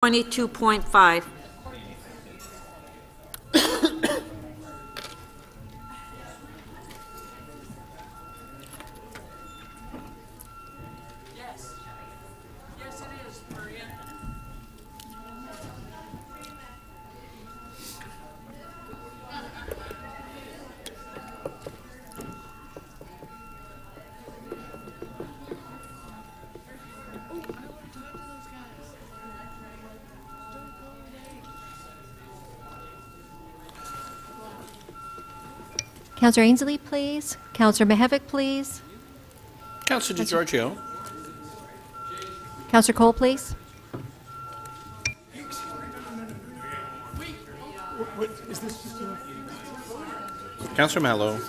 22.5. Yes, it is, Maria. Councillor Ainsley, please. Councillor Mihevc, please. Councillor DiGiorgio. Councillor Cole, please. Councillor Mallow.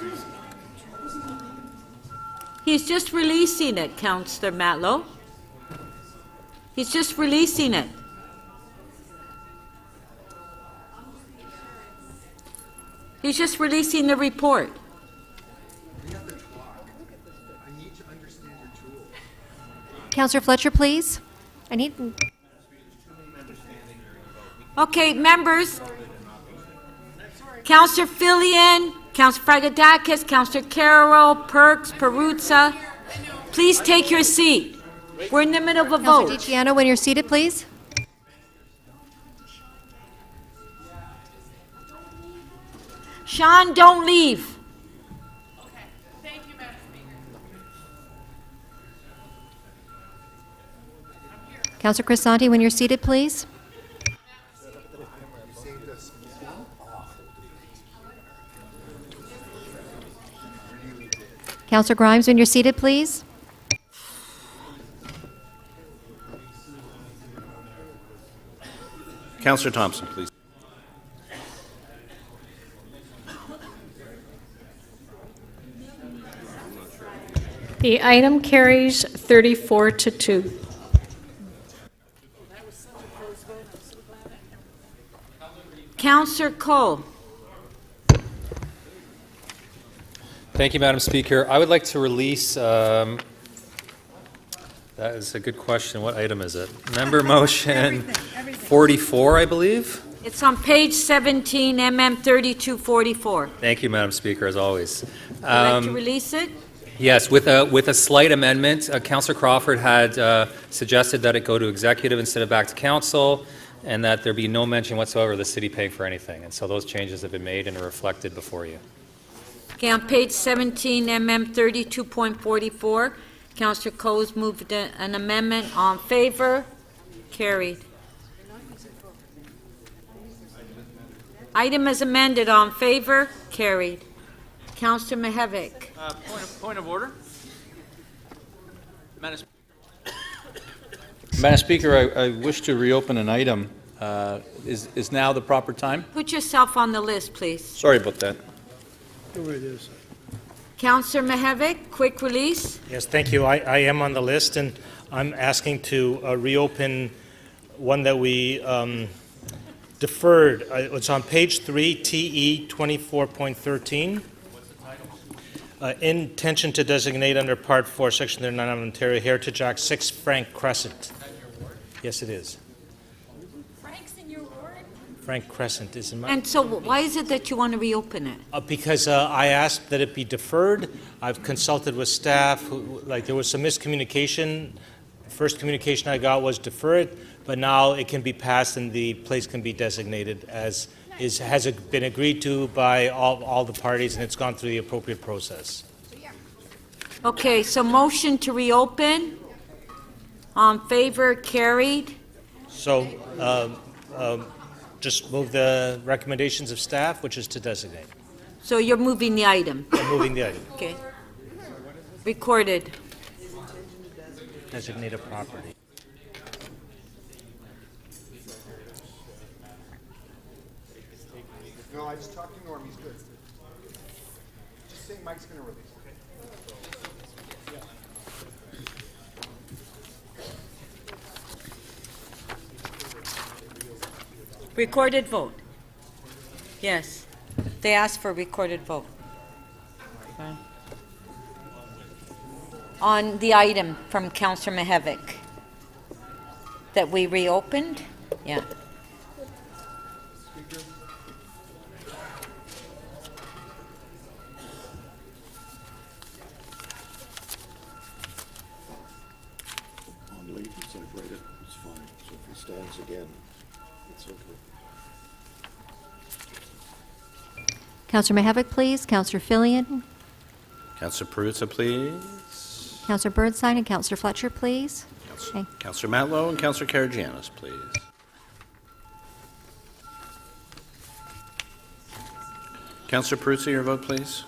He's just releasing it, Councillor Matlow. He's just releasing it. He's just releasing the report. Councillor Fletcher, please. I need... Okay, members. Councillor Filion, Councillor Fragadakis, Councillor Carroll, Perks, Peruzza, please take your seat. We're in the middle of a Councillor vote. DiGiano, when you're seated, please. Sean, don't leave. Okay, thank you, Madam Speaker. Councillor Crisanti, when you're seated, please. Councillor Grimes, when you're seated, please. Councillor Thompson, please. The item carries 34-2. Councillor Cole. Thank you, Madam Speaker. I would like to release, that is a good question. What item is it? Member motion 44, I believe. It's on page 17, MM 3244. Thank you, Madam Speaker, as always. Would you like to release it? Yes, with a slight amendment. Councillor Crawford had suggested that it go to executive instead of back to council, and that there be no mention whatsoever of the city paying for anything. And so those changes have been made and are reflected before you. Okay, on page 17, MM 32.44, Councillor Coe's moved an amendment. On favor? Carried. Item as amended. On favor? Carried. Councillor Mihevc. Point of order. Madam Speaker, I wish to reopen an item. Is now the proper time? Put yourself on the list, please. Sorry about that. Councillor Mihevc, quick release. Yes, thank you. I am on the list, and I'm asking to reopen one that we deferred. It's on page 3, TE 24.13. Intention to designate under Part 4, Section 39 of Ontario Heritage Act 6 Frank Crescent. Yes, it is. Frank's in your ward? Frank Crescent is in my... And so why is it that you want to reopen it? Because I asked that it be deferred. I've consulted with staff. There was some miscommunication. First communication I got was defer it, but now it can be passed and the place can be designated as has been agreed to by all the parties, and it's gone through the appropriate process. Okay, so motion to reopen. On favor? Carried. So just move the recommendations of staff, which is to designate. So you're moving the item. I'm moving the item. Okay. Recorded. Designate a property. No, I just talked to Norm, he's good. Just say Mike's gonna release. Recorded vote. Yes. They asked for recorded vote. Okay. On the item from Councillor Mihevc that we reopened. Yeah. On late, instead of read it, it's fine. So if he stands again, it's okay. Counselor Mahevik, please. Counselor Fillion. Counselor Perruzza, please. Counselor Burnside and Counselor Fletcher, please. Okay. Counselor Matlow and Counselor Karagianis, please. Counselor Perruzza, your vote, please.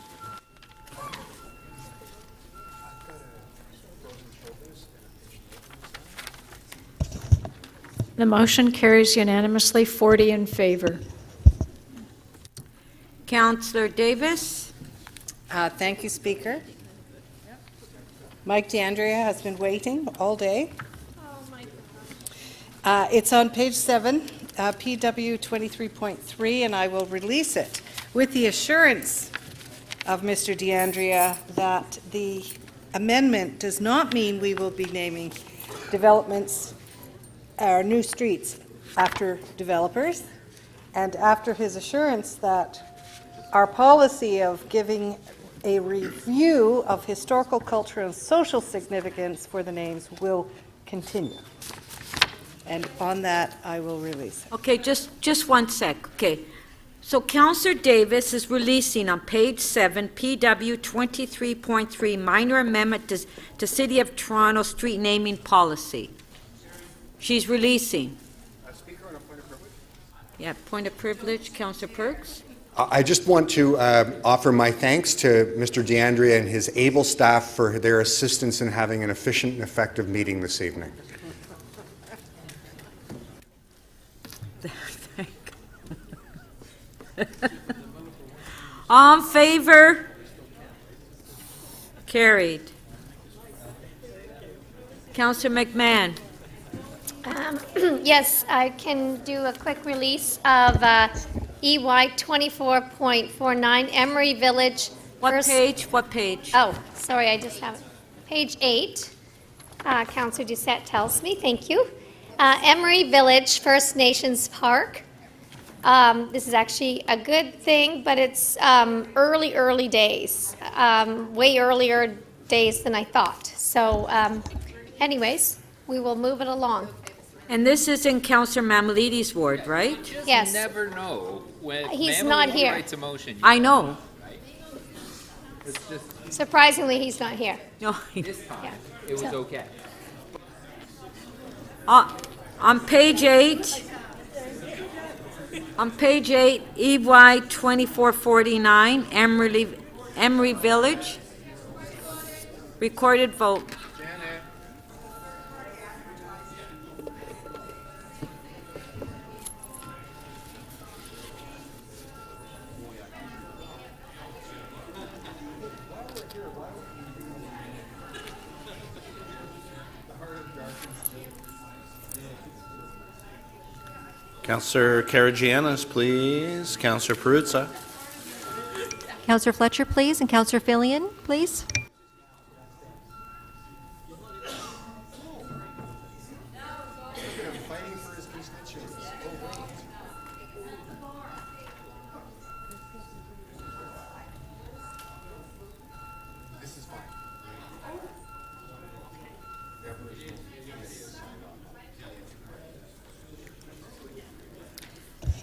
The motion carries unanimously, 40 in favor. Counselor Davis? Thank you, Speaker. Mike DeAndrea has been waiting all day. It's on page 7, PW 23.3, and I will release it with the assurance of Mr. DeAndrea that the amendment does not mean we will be naming developments or new streets after developers, and after his assurance that our policy of giving a review of historical, cultural, and social significance for the names will continue. And on that, I will release it. Okay, just one sec. Okay. So Counselor Davis is releasing on page 7, PW 23.3, minor amendment to City of Toronto street naming policy. She's releasing. Speaker, on a point of privilege. Yeah, point of privilege, Counselor Perks. I just want to offer my thanks to Mr. DeAndrea and his able staff for their assistance in having an efficient and effective meeting this evening. All in favor? Carried. Counselor McMahon. Yes, I can do a quick release of EY 24.49 Emery Village. What page? What page? Oh, sorry, I just have it. Page 8. Councillor Doucette tells me, thank you. Emery Village First Nations Park. This is actually a good thing, but it's early days, way earlier days than I thought. So anyways, we will move it along. And this is in Counselor Mamalides' ward, right? Yes. Never know when He's Mammal not here. writes a motion. I know. It's just Surprisingly, he's not here. No. this time Yeah. it was So- okay. On page 8, EY 2449, Emery Village. Recorded vote. Counselor Karagianis, please. Counselor Perruzza. Counselor Fletcher, please, and Counselor Fillion, please. Fighting for his constituents. Oh, wait. This is fine. The Aboriginal committee has signed on.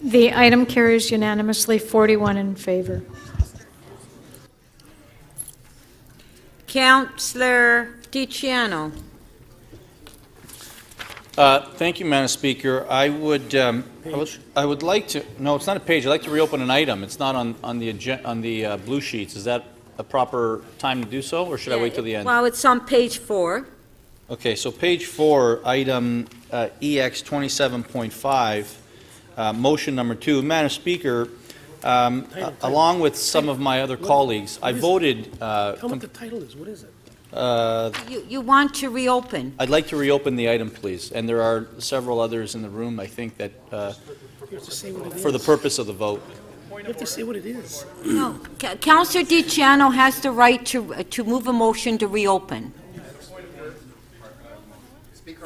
The item carries unanimously, 41 in favor. Counselor DiCiano. Thank you, Madam Speaker. I would like to, no, it's not a page. I'd like to reopen an item. It's not on the blue sheets. Is that a proper time to do so, or should I wait till the end? Well, it's on page 4. Okay, so page 4, item EX 27.5, motion number 2. Madam Speaker, along with some of my other colleagues, I voted. Tell me what the title is. What is it? You want to reopen? I'd like to reopen the item, please, and there are several others in the room, I think, that, You have to say what it is. for the purpose of the vote. You have to say what it is. No. Counselor DiCiano has the right to move a motion to reopen.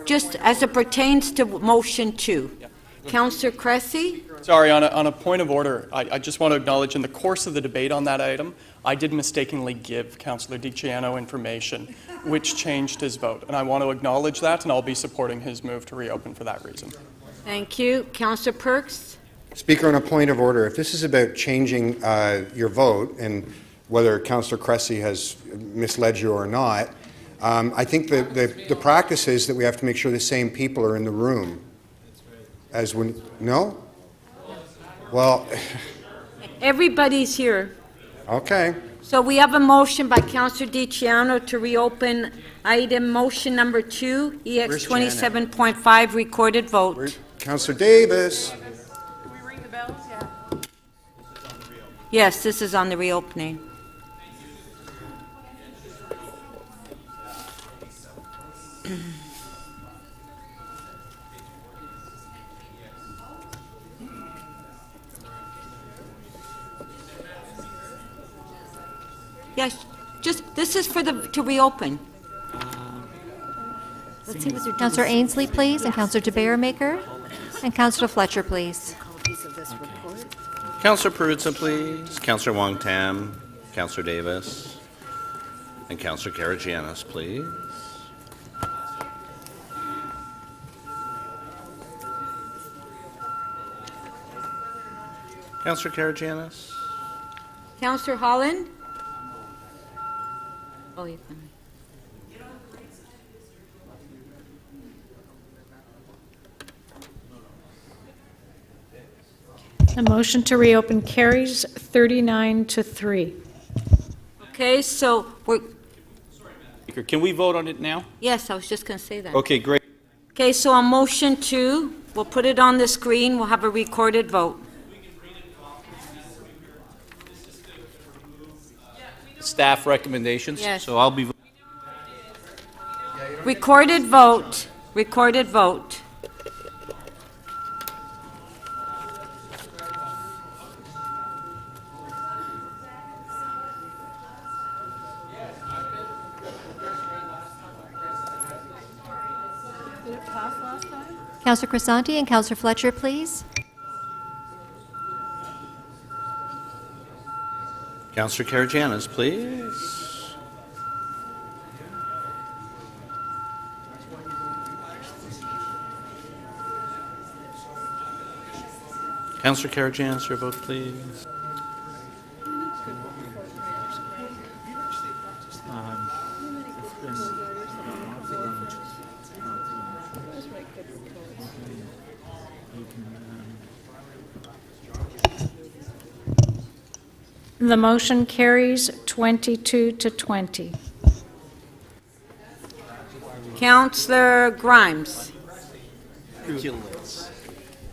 Just as it pertains to motion 2. Counselor Cressy? Sorry, on a point of order, I just want to acknowledge in the course of the debate on that item, I did mistakenly give Councillor DiCiano information, which changed his vote. And I want to acknowledge that, and I'll be supporting his move to reopen for that reason. Thank you. Counselor Perks? Speaker, on a point of order, if this is about changing your vote and whether Councillor Cressy has misled you or not, I think the practice is that we have to make sure the same people are in the room. As when, no? Well, Everybody's here. okay. So we have a motion by Counselor DiCiano to reopen item motion number 2, EX Where's Janet? 27.5, recorded vote. Councillor Davis. Yes, this is on the reopening. Yes, just, this is for to reopen. Let's see what they're doing. Counselor Ainsley, please, and Counselor DeBaremaker, and Counselor Fletcher, please. Counselor Perruzza, please. Counselor Wong Tam, Counselor Davis, and Counselor Karygiannis, please. Counselor Karygiannis. Counselor Holland? Oh, you're fine. The motion to reopen carries 39-3. Okay, so we're, Speaker, can we vote on it now? yes, I was just going to say that. Okay, great. Okay, so on motion 2, we'll put it on the screen, we'll have a recorded vote. Staff recommendations? Yes. So I'll be. Recorded vote, recorded vote. Counselor Crisanti and Counselor Fletcher, please. Counselor Karygiannis, please. Counselor Karygiannis, your vote, please. The motion carries 22-20. Counselor Grimes.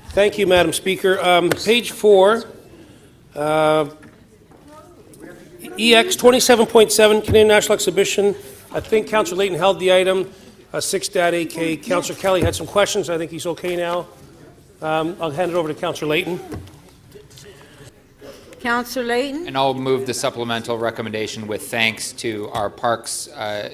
Thank you, Madam Speaker. Page 4, EX 27.7, Canadian National Exhibition. I think Councillor Layton held the item, 6.8K. Councillor Kelly had some questions. I think he's okay now. I'll hand it over to Councillor Layton. Counselor Layton. And I'll move the supplemental recommendation with thanks to our Parks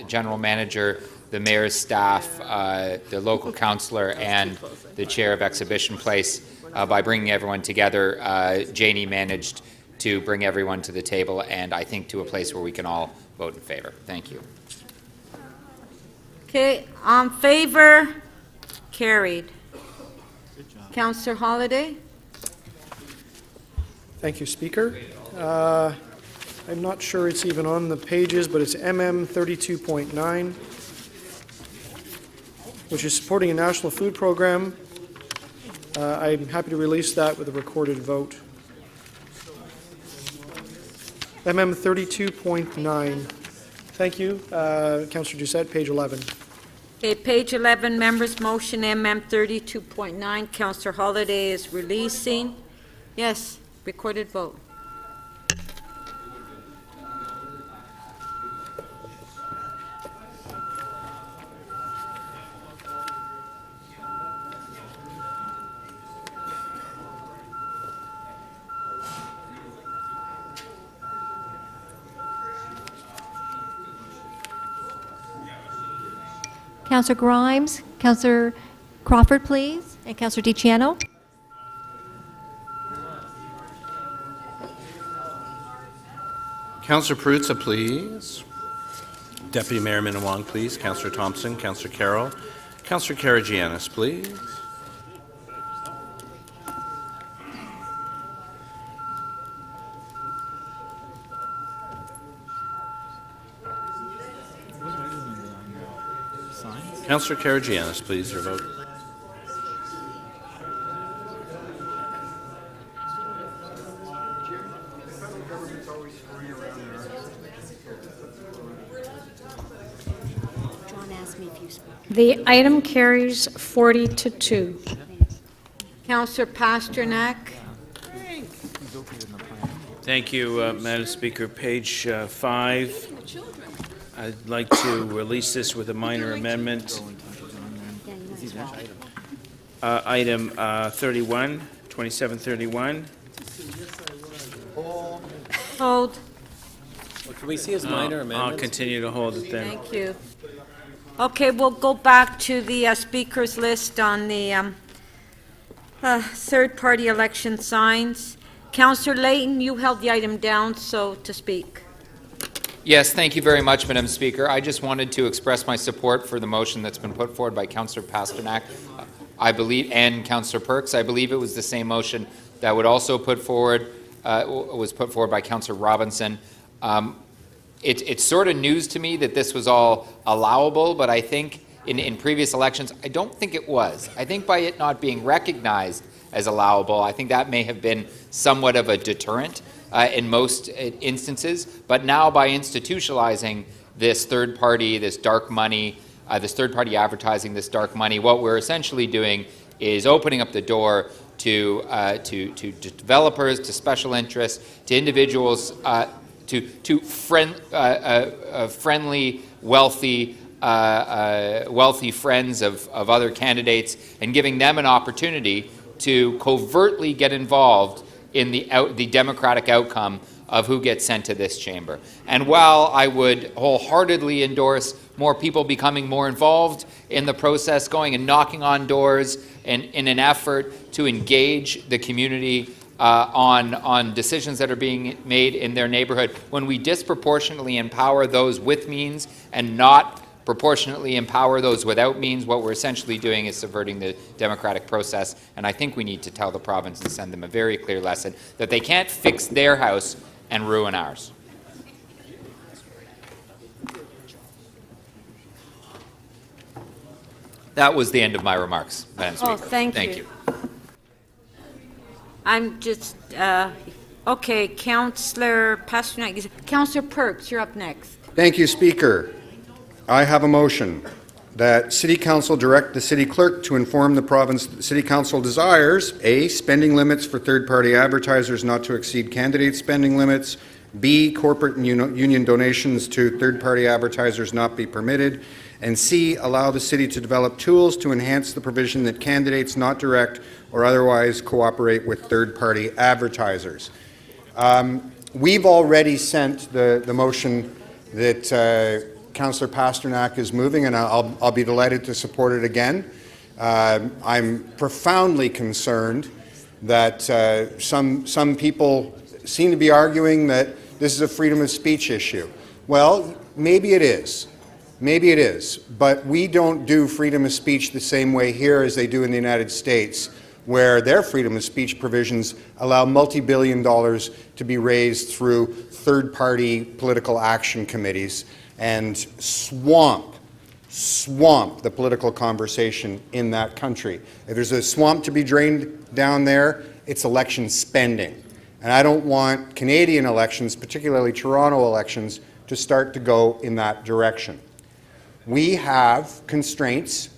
General Manager, the Mayor's staff, the local councillor, and the Chair of Exhibition Place. By bringing everyone together, Janie managed to bring everyone to the table, and I think to a place where we can all vote in favor. Thank you. Okay, on favor, carried. Counselor Holliday. Thank you, Speaker. I'm not sure it's even on the pages, but it's MM 32.9, which is supporting a national food program. I'm happy to release that with a recorded vote. MM 32.9. Thank you. Councillor Doucette, page 11. Okay, page 11, members' motion, MM 32.9. Counselor Holliday is releasing. Yes, recorded vote. Counselor Grimes, Counselor Crawford, please, and Counselor DiCiano. Councillor Perruzza, please. Deputy Mayor Minnan-Wong, please. Councillor Thompson, Councillor Carroll. Councillor Karygiannis, please. Councillor Karygiannis, please, your vote. The item carries 40-2. Councillor Pasternak. Thank you, Madam Speaker. Page 5. I'd like to release this with a minor amendment. Item 31, 2731. Hold. Can we see his minor amendment? I'll continue to hold it then. Thank you. Okay, we'll go back to the speakers list on the third-party election signs. Councillor Layton, you held the item down, so to speak. Yes, thank you very much, Madam Speaker. I just wanted to express my support for the motion that's been put forward by Councillor Pasternak, I believe, and Councillor Perks. I believe it was the same motion that would also put forward was put forward by Councillor Robinson. It's sort of news to me that this was all allowable, but I think in previous elections, I don't think it was. I think by it not being recognized as allowable, I think that may have been somewhat of a deterrent in most instances. But now by institutionalizing this third party, this dark money, this third party advertising, this dark money, what we're essentially doing is opening up the door to developers, to special interests, to individuals, to friendly, wealthy friends of other candidates, and giving them an opportunity to covertly get involved in the democratic outcome of who gets sent to this chamber. And while I would wholeheartedly endorse more people becoming more involved in the process, going and knocking on doors in an effort to engage the community on decisions that are being made in their neighborhood, when we disproportionately empower those with means and not proportionately empower those without means, what we're essentially doing is subverting the democratic process. And I think we need to tell the province and send them a very clear lesson that they can't fix their house and ruin ours. That was the end of my remarks, Madam Speaker. Oh, thank you. I'm just, okay, Councillor Pasternak. Councillor Perks, you're up next. Thank you, Speaker. I have a motion that City Council direct the City Clerk to inform the province that the City Council desires A, spending limits for third-party advertisers not to exceed candidate spending limits, B, corporate and union donations to third-party advertisers not be permitted, and C, allow the City to develop tools to enhance the provision that candidates not direct or otherwise cooperate with third-party advertisers. We've already sent the motion that Councillor Pasternak is moving, and I'll be delighted to support it again. I'm profoundly concerned that some people seem to be arguing that this is a freedom of speech issue. Well, maybe it is. Maybe it is. But we don't do freedom of speech the same way here as they do in the United States, where their freedom of speech provisions allow multi-billion dollars to be raised through third-party political action committees and swamp the political conversation in that country. If there's a swamp to be drained down there, it's election spending. And I don't want Canadian elections, particularly Toronto elections, to start to go in that direction. We have constraints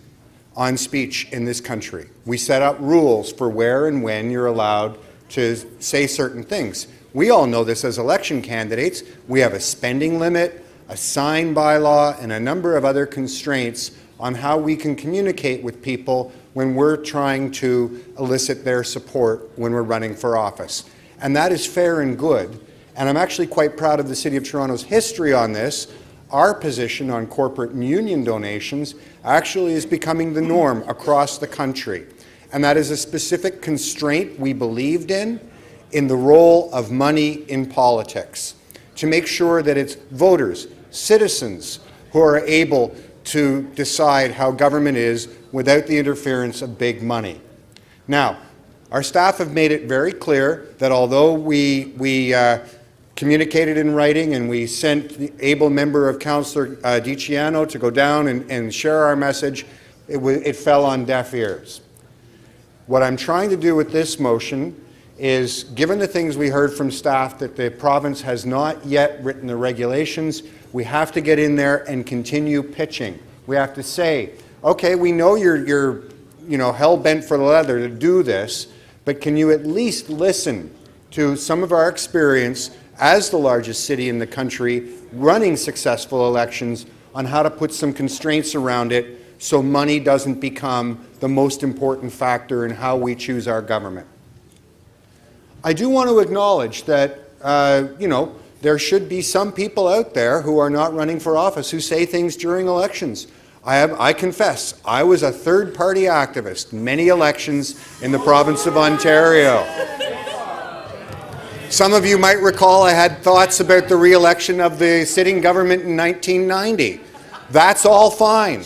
on speech in this country. We set up rules for where and when you're allowed to say certain things. We all know this as election candidates. We have a spending limit, a sign bylaw, and a number of other constraints on how we can communicate with people when we're trying to elicit their support when we're running for office. And that is fair and good. And I'm actually quite proud of the City of Toronto's history on this. Our position on corporate and union donations actually is becoming the norm across the country. And that is a specific constraint we believed in the role of money in politics. to make sure that it's voters, citizens, who are able to decide how government is without the interference of big money. Now, our staff have made it very clear that although we communicated in writing and we sent the able member of Councillor DiCiano to go down and share our message, it fell on deaf ears. What I'm trying to do with this motion is, given the things we heard from staff that the province has not yet written the regulations, we have to get in there and continue pitching. We have to say, okay, we know you're hell-bent for the leather to do this, but can you at least listen to some of our experience as the largest city in the country running successful elections on how to put some constraints around it so money doesn't become the most important factor in how we choose our government. I do want to acknowledge that, there should be some people out there who are not running for office who say things during elections. I confess, I was a third-party activist in many elections in the province of Ontario. Some of you might recall I had thoughts about the re-election of the sitting government in 1990. That's all fine.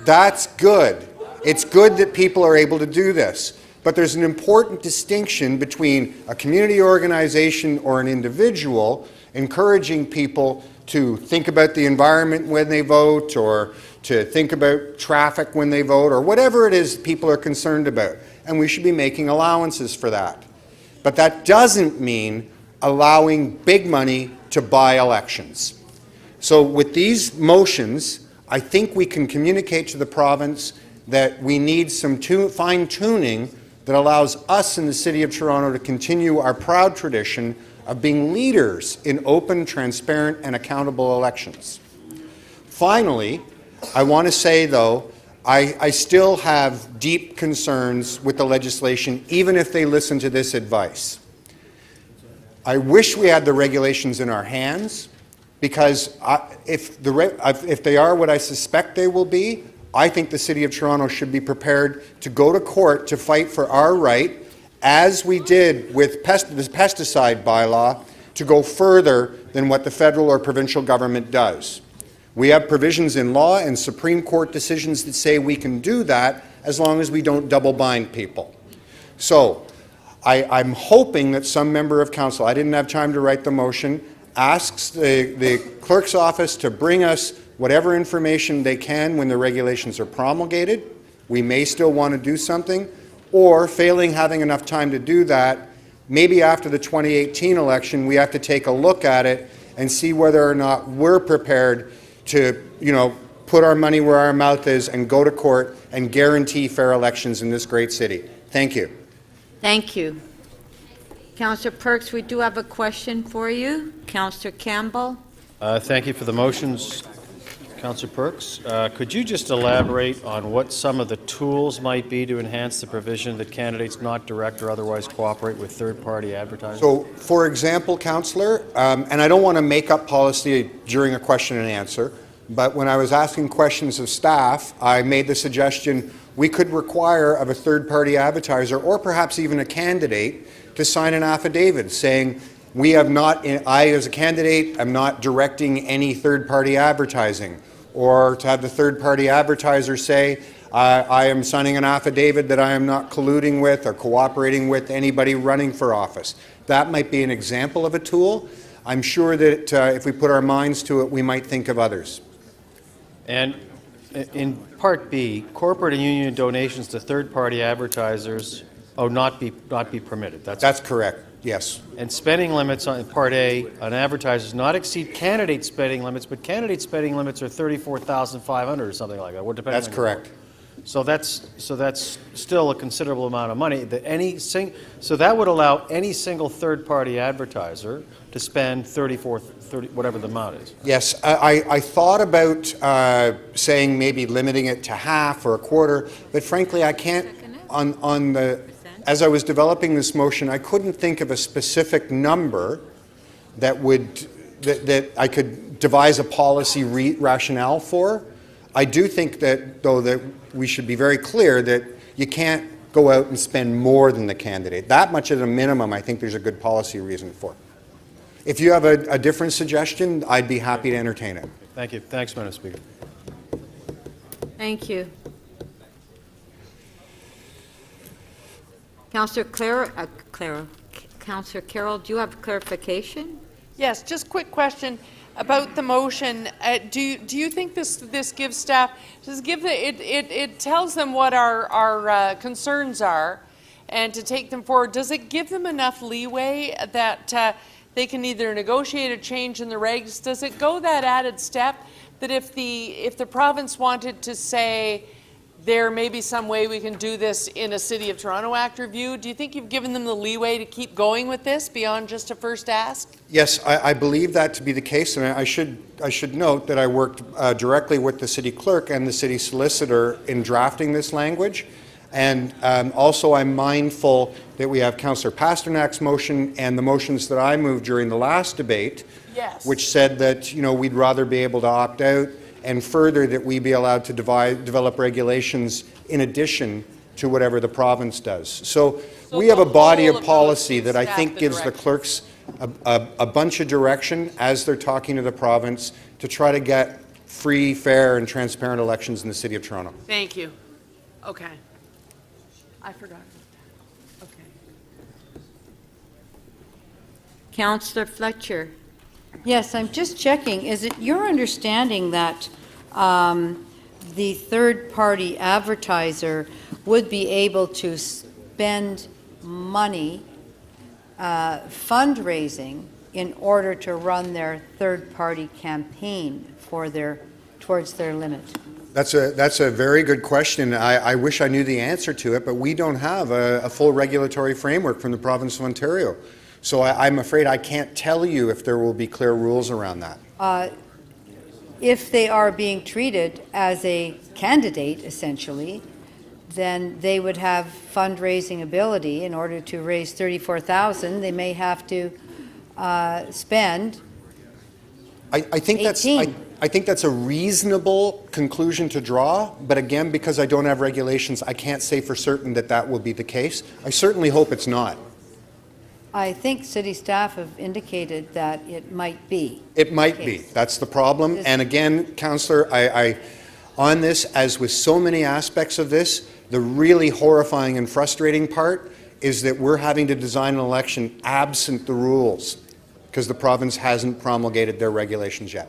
That's good. It's good that people are able to do this. But there's an important distinction between a community organization or an individual encouraging people to think about the environment when they vote, or to think about traffic when they vote, or whatever it is people are concerned about. And we should be making allowances for that. But that doesn't mean allowing big money to buy elections. So with these motions, I think we can communicate to the province that we need some fine-tuning that allows us in the City of Toronto to continue our proud tradition of being leaders in open, transparent, and accountable elections. Finally, I want to say, though, I still have deep concerns with the legislation, even if they listen to this advice. I wish we had the regulations in our hands, because if they are what I suspect they will be, I think the City of Toronto should be prepared to go to court to fight for our right, as we did with the pesticide bylaw, to go further than what the federal or provincial government does. We have provisions in law and Supreme Court decisions that say we can do that as long as we don't double bind people. So I'm hoping that some member of council, I didn't have time to write the motion, asks the clerk's office to bring us whatever information they can when the regulations are promulgated. We may still want to do something, or failing having enough time to do that, maybe after the 2018 election we have to take a look at it and see whether or not we're prepared to, put our money where our mouth is and go to court and guarantee fair elections in this great city. Thank you. Thank you. Councillor Perks, we do have a question for you. Councillor Campbell. Thank you for the motions, Councillor Perks. Could you just elaborate on what some of the tools might be to enhance the provision that candidates not direct or otherwise cooperate with third-party advertising? So, for example, Councillor, and I don't want to make up policy during a question and answer, but when I was asking questions of staff, I made the suggestion we could require of a third-party advertiser, or perhaps even a candidate, to sign an affidavit saying, I as a candidate am not directing any third-party advertising, or to have the third-party advertiser say, I am signing an affidavit that I am not colluding with or cooperating with anybody running for office. That might be an example of a tool. I'm sure that if we put our minds to it, we might think of others. And in Part B, corporate and union donations to third-party advertisers not be permitted. That's correct. Yes. And spending limits on Part A on advertisers not exceed candidate spending limits, but candidate spending limits are $34,500 or something like that. That's correct. So that's still a considerable amount of money. So that would allow any single third-party advertiser to spend 30, whatever the amount is. Yes, I thought about saying maybe limiting it to half or a quarter, but frankly, I can't as I was developing this motion, I couldn't think of a specific number that I could devise a policy rationale for. I do think that, though, that we should be very clear that you can't go out and spend more than the candidate. That much at a minimum, I think there's a good policy reason for. If you have a different suggestion, I'd be happy to entertain it. Thank you. Thanks, Madam Speaker. Thank you. Councillor Councillor Carroll, do you have clarification? Yes, just quick question about the motion. Do you think this gives staff, it tells them what our concerns are and to take them forward. Does it give them enough leeway that they can either negotiate a change in the regs? Does it go that added step that if the province wanted to say there may be some way we can do this in a City of Toronto Act review, do you think you've given them the leeway to keep going with this beyond just a first ask? Yes, I believe that to be the case, and I should note that I worked directly with the city clerk and the city solicitor in drafting this language. And also I'm mindful that we have Councillor Pasternak's motion and the motions that I moved during the last debate, yes, which said that we'd rather be able to opt out, and further that we be allowed to develop regulations in addition to whatever the province does. So we have a body of policy that I think gives the clerks a bunch of direction as they're talking to the province to try to get free, fair, and transparent elections in the City of Toronto. Thank you. Okay. I forgot. Okay. Councillor Fletcher. Yes, I'm just checking. Is it your understanding that the third-party advertiser would be able to spend money fundraising in order to run their third-party campaign towards their limit? That's a very good question. I wish I knew the answer to it, but we don't have a full regulatory framework from the province of Ontario. So I'm afraid I can't tell you if there will be clear rules around that. If they are being treated as a candidate, essentially, then they would have fundraising ability. In order to raise $34,000, they may have to spend I think that's a reasonable conclusion to draw, but again, because I don't have regulations, I can't say for certain that that will be the case. I certainly hope it's not. I think city staff have indicated that it might be. It might be. That's the problem. And again, Councillor, on this, as with so many aspects of this, the really horrifying and frustrating part is that we're having to design an election absent the rules because the province hasn't promulgated their regulations yet.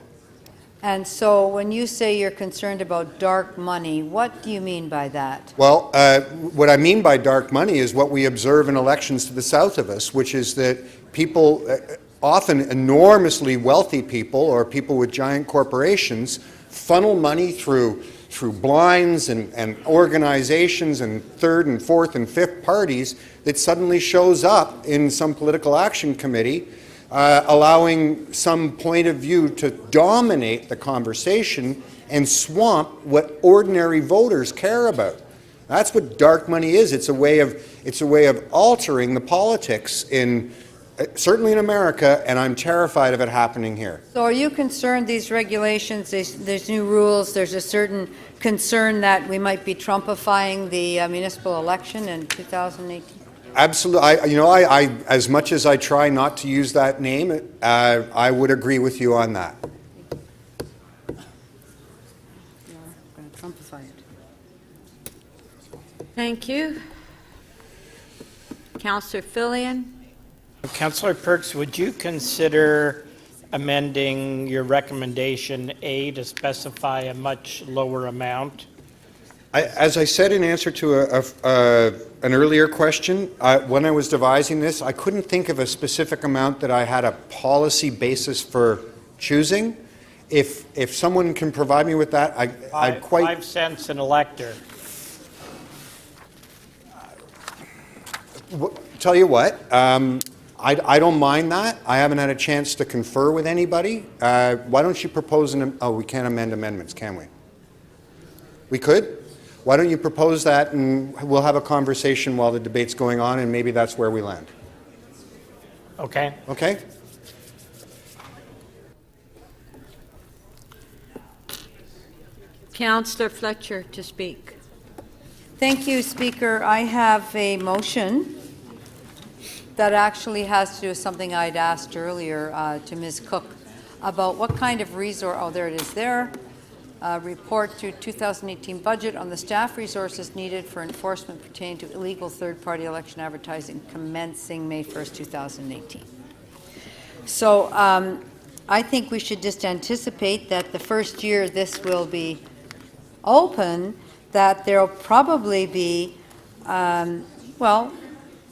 And so when you say you're concerned about dark money, what do you mean by that? Well, what I mean by dark money is what we observe in elections to the south of us, which is that people, often enormously wealthy people or people with giant corporations, funnel money through blinds and organizations and third and fourth and fifth parties that suddenly shows up in some political action committee, allowing some point of view to dominate the conversation and swamp what ordinary voters care about. That's what dark money is. It's a way of altering the politics certainly in America, and I'm terrified of it happening here. So are you concerned these regulations, there's new rules, there's a certain concern that we might be Trumpifying the municipal election in 2018? Absolutely. I as much as I try not to use that name, I would agree with you on that. Going to Trumpify it. Thank you. Councillor Fillion. Councillor Perks, would you consider amending your recommendation A to specify a much lower amount? As I said in answer to an earlier question, when I was devising this, I couldn't think of a specific amount that I had a policy basis for choosing. If someone can provide me with that, I'd quite... 5 cents an elector. Tell you what, I don't mind that. I haven't had a chance to confer with anybody. Why don't you propose we can't amend amendments, can we? We could? Why don't you propose that, and we'll have a conversation while the debate's going on, and maybe that's where we land. Okay. Okay? Councillor Fletcher to speak. Thank you, Speaker. I have a motion that actually has to do with something I'd asked earlier to Ms. Cook about what kind of resource, oh, there it is there. Report to 2018 budget on the staff resources needed for enforcement pertaining to illegal third-party election advertising commencing May 1st, 2018. So I think we should just anticipate that the first year this will be open, that there will probably be, well,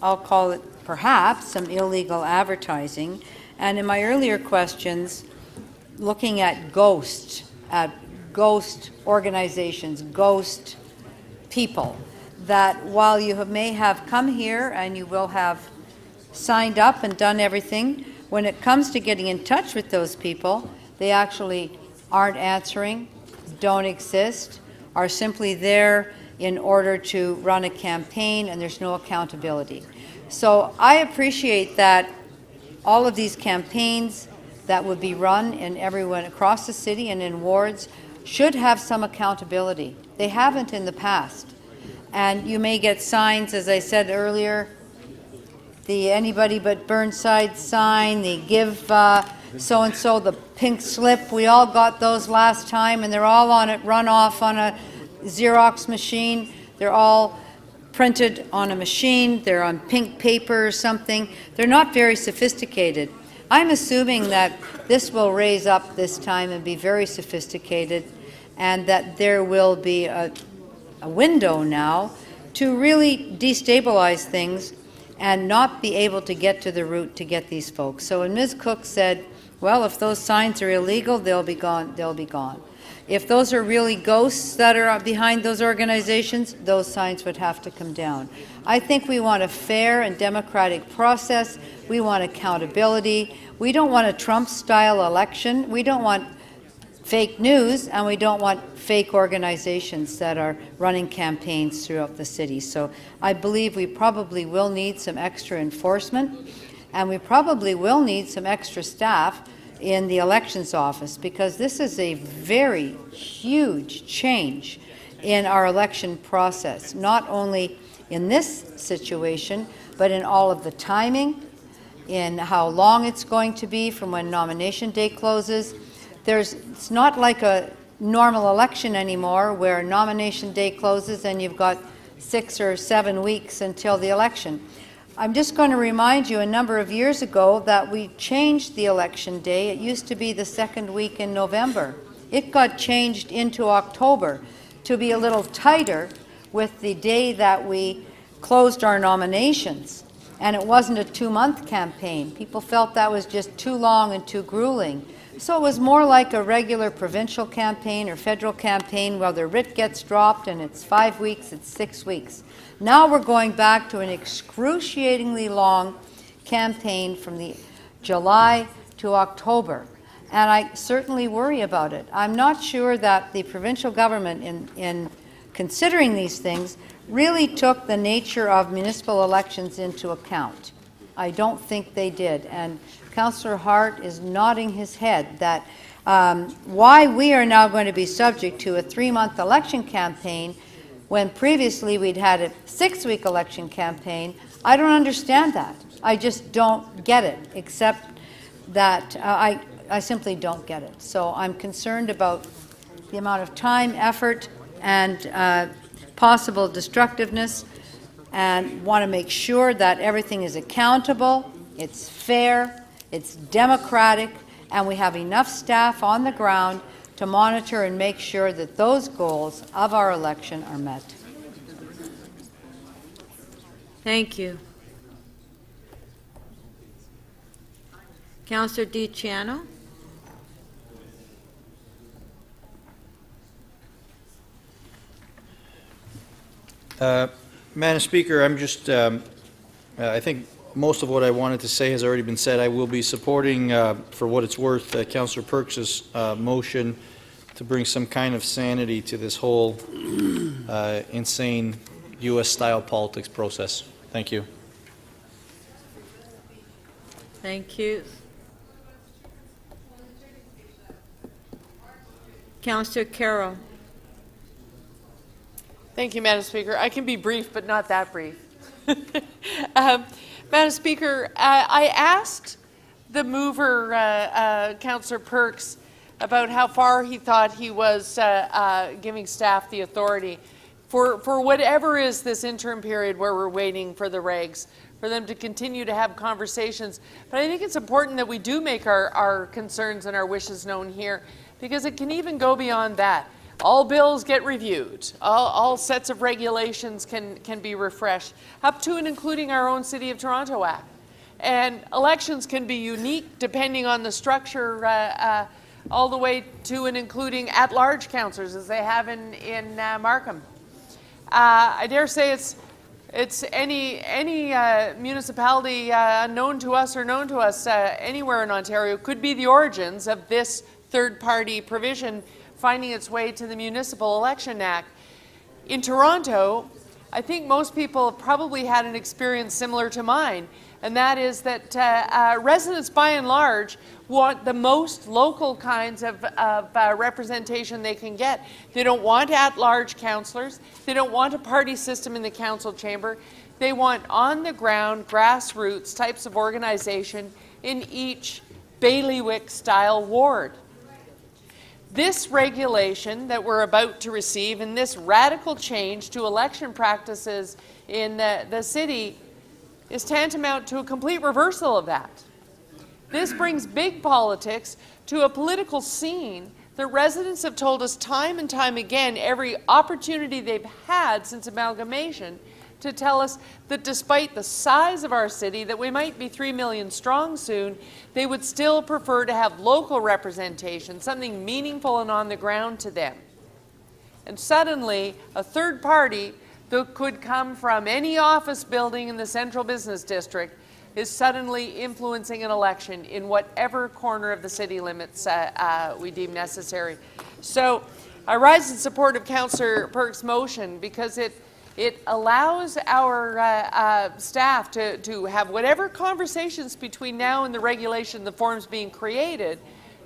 I'll call it perhaps some illegal advertising. And in my earlier questions, looking at ghost organizations, ghost people, that while you may have come here and you will have signed up and done everything, when it comes to getting in touch with those people, they actually aren't answering, don't exist, are simply there in order to run a campaign, and there's no accountability. So I appreciate that all of these campaigns that would be run in everyone across the city and in wards should have some accountability. They haven't in the past. And you may get signs, as I said earlier, the anybody but Burnside sign, the give so-and-so the pink slip. We all got those last time, and they're all on it, run off on a Xerox machine. They're all printed on a machine. They're on pink paper or something. They're not very sophisticated. I'm assuming that this will raise up this time and be very sophisticated, and that there will be a window now to really destabilize things and not be able to get to the root to get these folks. So when Ms. Cook said, well, if those signs are illegal, they'll be gone, they'll be gone. If those are really ghosts that are behind those organizations, those signs would have to come down. I think we want a fair and democratic process. We want accountability. We don't want a Trump-style election. We don't want fake news, and we don't want fake organizations that are running campaigns throughout the city. So I believe we probably will need some extra enforcement, and we probably will need some extra staff in the elections office, because this is a very huge change in our election process, not only in this situation, but in all of the timing, in how long it's going to be from when nomination day closes. It's not like a normal election anymore where nomination day closes and you've got 6 or 7 weeks until the election. I'm just going to remind you, a number of years ago, that we changed the election day. It used to be the second week in November. It got changed into October to be a little tighter with the day that we closed our nominations. And it wasn't a 2-month campaign. People felt that was just too long and too grueling. So it was more like a regular provincial campaign or federal campaign where the writ gets dropped and it's 5 weeks, it's 6 weeks. Now we're going back to an excruciatingly long campaign from the July to October. And I certainly worry about it. I'm not sure that the provincial government in considering these things really took the nature of municipal elections into account. I don't think they did. And Councillor Hart is nodding his head that why we are now going to be subject to a 3-month election campaign when previously we'd had a 6-week election campaign. I don't understand that. I just don't get it, except that I simply don't get it. So I'm concerned about the amount of time, effort, and possible destructiveness, and want to make sure that everything is accountable, it's fair, it's democratic, and we have enough staff on the ground to monitor and make sure that those goals of our election are met. Thank you. Councillor DiCiano? Madam Speaker, I'm just, I think most of what I wanted to say has already been said. I will be supporting, for what it's worth, Councillor Perks's motion to bring some kind of sanity to this whole insane U.S.-style politics process. Thank you. Thank you. Councillor Carroll. Thank you, Madam Speaker. I can be brief, but not that brief. Madam Speaker, I asked the mover, Councillor Perks, about how far he thought he was giving staff the authority for whatever is this interim period where we're waiting for the regs, for them to continue to have conversations. But I think it's important that we do make our concerns and our wishes known here, because it can even go beyond that. All bills get reviewed. All sets of regulations can be refreshed, up to and including our own City of Toronto Act. And elections can be unique depending on the structure, all the way to and including at-large councillors, as they have in Markham. I dare say it's any municipality unknown to us or known to us anywhere in Ontario could be the origins of this third-party provision finding its way to the Municipal Election Act. In Toronto, I think most people have probably had an experience similar to mine, and that is that residents by and large want the most local kinds of representation they can get. They don't want at-large councillors. They don't want a party system in the council chamber. They want on-the-ground, grassroots types of organization in each bailiwick-style ward. This regulation that we're about to receive and this radical change to election practices in the city is tantamount to a complete reversal of that. This brings big politics to a political scene that residents have told us time and time again, every opportunity they've had since amalgamation, to tell us that despite the size of our city, that we might be 3 million strong soon, they would still prefer to have local representation, something meaningful and on the ground to them. And suddenly, a third party that could come from any office building in the central business district is suddenly influencing an election in whatever corner of the city limits we deem necessary. So I rise in support of Councillor Perks' motion because it allows our staff to have whatever conversations between now and the regulation, the forms being created,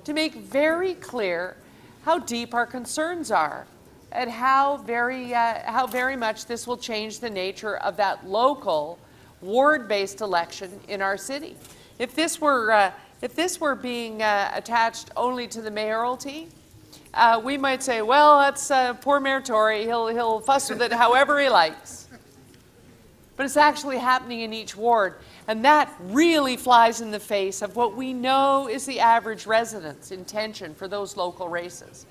to make very clear how deep our concerns are and how very much this will change the nature of that local ward-based election in our city. If this were being attached only to the mayoralty, we might say, well, that's poor Mayor Tory. He'll fuss with it however he likes. But it's actually happening in each ward, and that really flies in the face of what we know is the average resident's intention for those local races.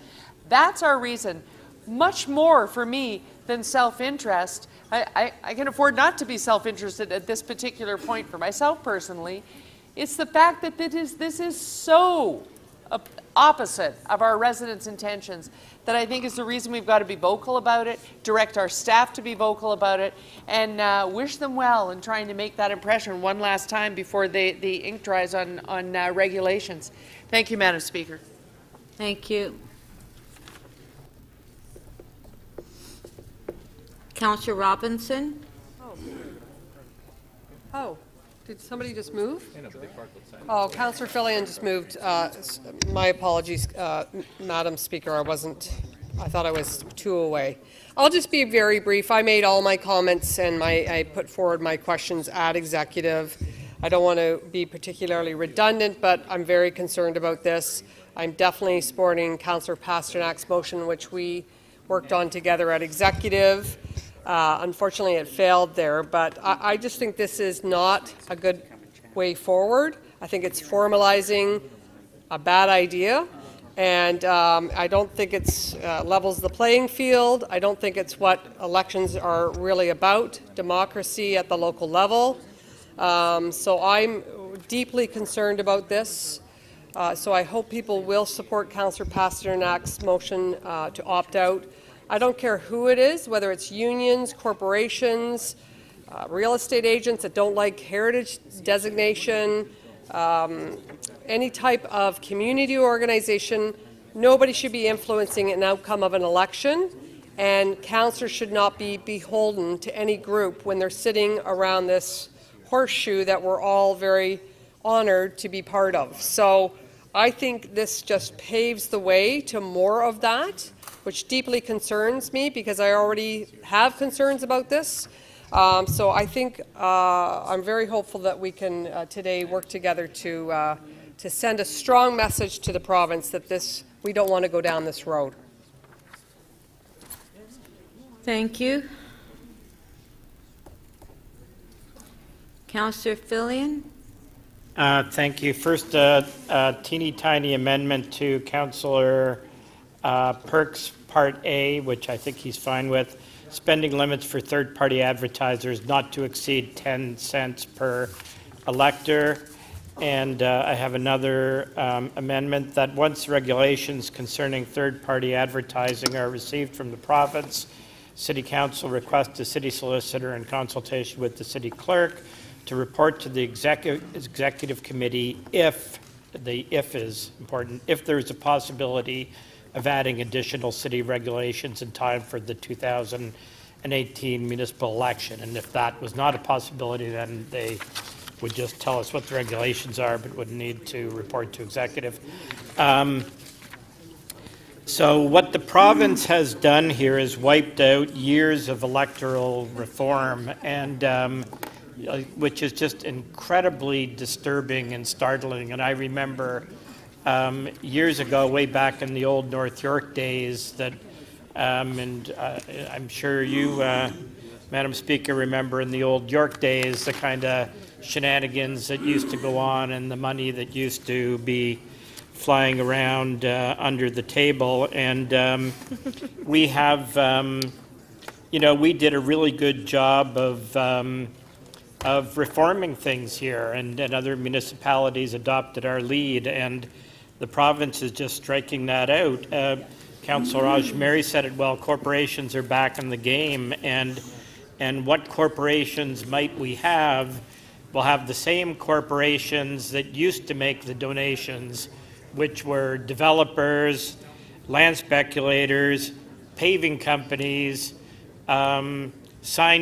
That's our reason, much more for me than self-interest. I can afford not to be self-interested at this particular point for myself personally. It's the fact that this is so opposite of our residents' intentions that I think is the reason we've got to be vocal about it, direct our staff to be vocal about it, and wish them well in trying to make that impression one last time before the ink dries on regulations. Thank you, Madam Speaker. Thank you. Councillor Robinson? Oh, did somebody just move? Oh, Councillor Fillion just moved. My apologies, Madam Speaker. I thought I was 2 away. I'll just be very brief. I made all my comments and I put forward my questions at executive. I don't want to be particularly redundant, but I'm very concerned about this. I'm definitely supporting Councillor Pasternak's motion, which we worked on together at executive. Unfortunately, it failed there, but I just think this is not a good way forward. I think it's formalizing a bad idea, and I don't think it levels the playing field. I don't think it's what elections are really about, democracy at the local level. So I'm deeply concerned about this. So I hope people will support Councillor Pasternak's motion to opt out. I don't care who it is, whether it's unions, corporations, real estate agents that don't like heritage designation, any type of community organization. Nobody should be influencing an outcome of an election, and councillors should not be beholden to any group when they're sitting around this horseshoe that we're all very honored to be part of. So I think this just paves the way to more of that, which deeply concerns me because I already have concerns about this. So I think I'm very hopeful that we can today work together to send a strong message to the province that we don't want to go down this road. Thank you. Councillor Filion? Thank you. First, a teeny tiny amendment to Councillor Perks' Part A, which I think he's fine with. Spending limits for third-party advertisers not to exceed 10 cents per elector. And I have another amendment that once regulations concerning third-party advertising are received from the province, City Council requests the city solicitor in consultation with the city clerk to report to the executive committee if is important, if there's a possibility of adding additional city regulations in time for the 2018 municipal election. And if that was not a possibility, then they would just tell us what the regulations are, but would need to report to executive. So what the province has done here is wiped out years of electoral reform, and which is just incredibly disturbing and startling. And I remember years ago, way back in the old North York days, that, and I'm sure you, Madam Speaker, remember in the old York days the kind of shenanigans that used to go on and the money that used to be flying around under the table. And we have, we did a really good job of reforming things here, and other municipalities adopted our lead, and the province is just striking that out. Councillor Rajmary said it well, corporations are back in the game, and what corporations might we have? We'll have the same corporations that used to make the donations, which were developers, land speculators, paving companies, sign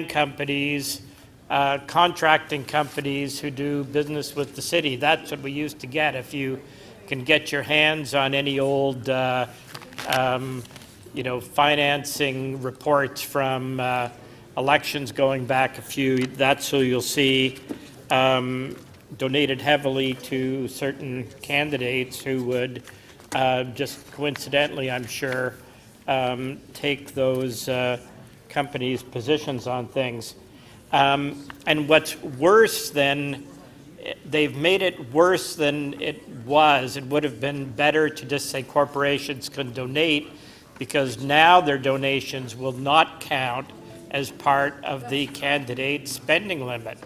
companies, contracting companies who do business with the city. That's what we used to get. If you can get your hands on any old, financing reports from elections going back a few, that's who you'll see donated heavily to certain candidates who would just coincidentally, I'm sure, take those companies' positions on things. And what's worse than, they've made it worse than it was. It would have been better to just say corporations can donate, because now their donations will not count as part of the candidate's spending limit.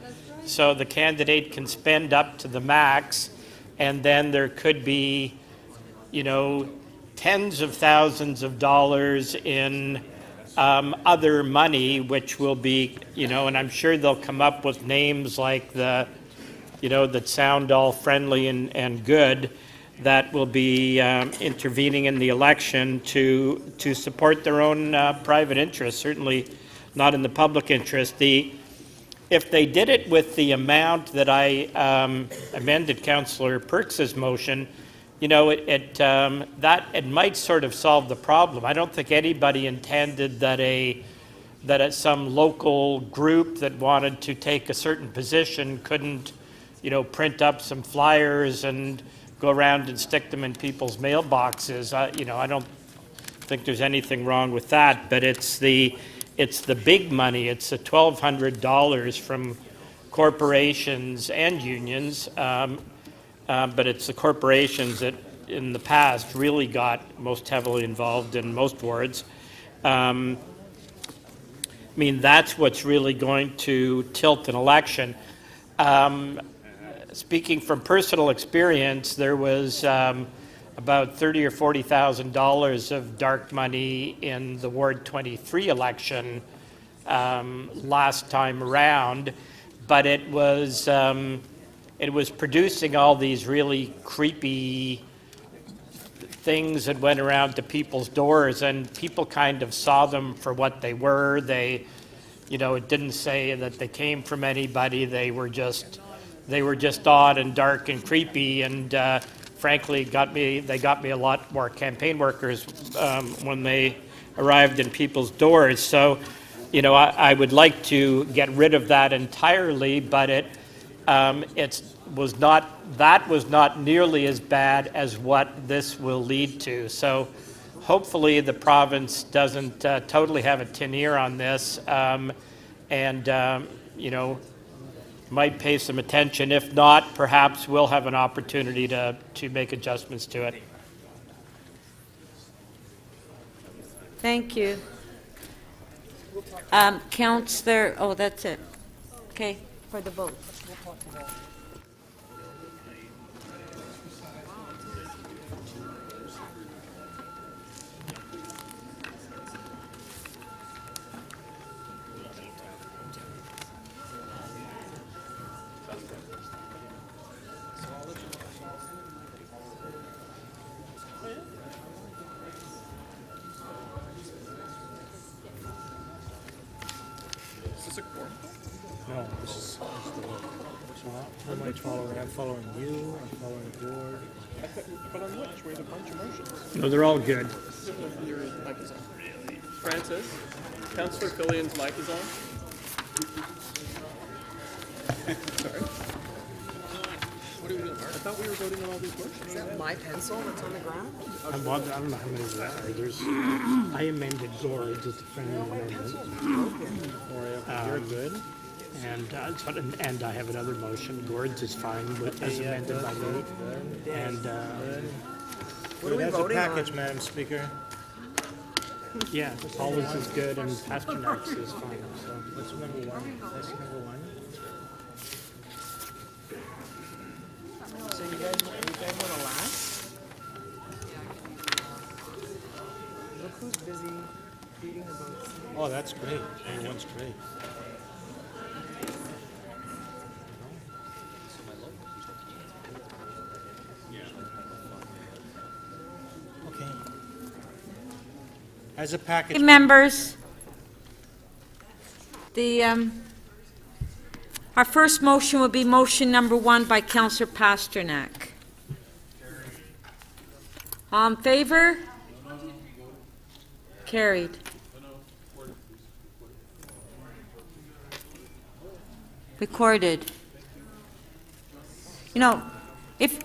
So the candidate can spend up to the max, and then there could be, tens of thousands of dollars in other money, which will be, and I'm sure they'll come up with names like that sound all friendly and good, that will be intervening in the election to support their own private interests, certainly not in the public interest. If they did it with the amount that I amended Councillor Perks's motion, it might sort of solve the problem. I don't think anybody intended that some local group that wanted to take a certain position couldn't, print up some flyers and go around and stick them in people's mailboxes. I don't think there's anything wrong with that, but it's the big money. It's the $1,200 from corporations and unions. But it's the corporations that in the past really got most heavily involved in most wards. That's what's really going to tilt an election. Speaking from personal experience, there was about $30,000 or $40,000 of dark money in the Ward 23 election last time around, but it was producing all these really creepy things that went around to people's doors, and people kind of saw them for what they were. It didn't say that they came from anybody. They were just odd and dark and creepy, and frankly, they got me a lot more campaign workers when they arrived in people's doors. So you know, I would like to get rid of that entirely, but that was not nearly as bad as what this will lead to. So hopefully the province doesn't totally have a tin ear on this, you know, might pay some attention. If not, perhaps we'll have an opportunity to make adjustments to it. Thank you. Councillor, oh, that's it. Okay, for the vote. No, this is the vote. Who am I following? I'm following you, I'm following the board. But on which? We have a bunch of motions. No, they're all good. Your mic is on. Francis, Councillor Fillion's mic is on. Sorry. What are we doing, Mark? I thought we were voting on all these motions. Is that my pencil that's on the ground? I don't know how many there are. I amended Gord as a friendly amendment. You're good. And I have another motion. Gord's is fine, but as amended by me. And, What are we As a voting on? package, Madam Speaker. yeah, Paula's is good and Pasternak's is fine, so. What's number one? That's number one. So you guys want to last? Look who's busy reading the votes. Oh, that's great. Number one's great. Okay. As a package. Hey, members, our first motion will be motion number 1 by Councillor Pasternak. All in favor? Carried. Recorded. You know, if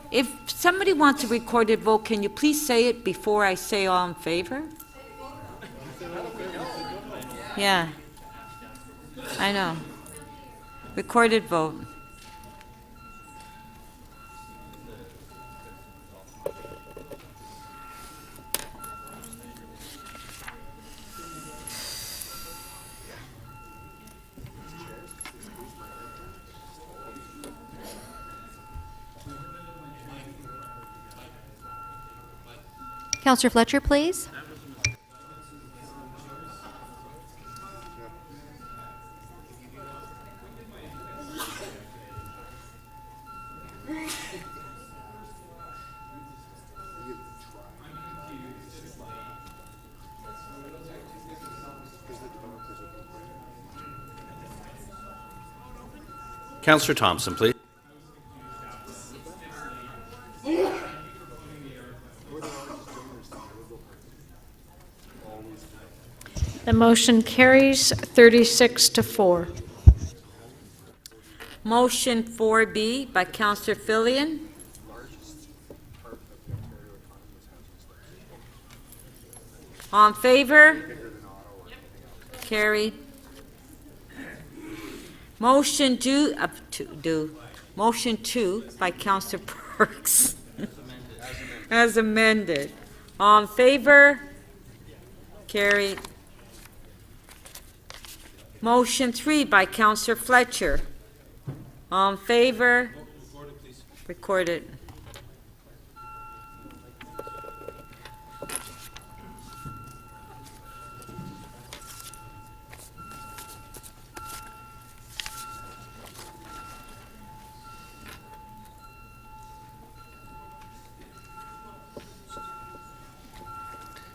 somebody wants a recorded vote, can you please say it before I say all in favor? Yeah. I know. Recorded vote. Councillor Fletcher, please. Councillor Thompson, please. The motion carries 36-4. Motion 4B by Councillor Fillion. All in favor? Carried. Motion Motion 2 by Councillor Perks. As amended. All in favor? Carried. Motion 3 by Councillor Fletcher. All in favor? Recorded.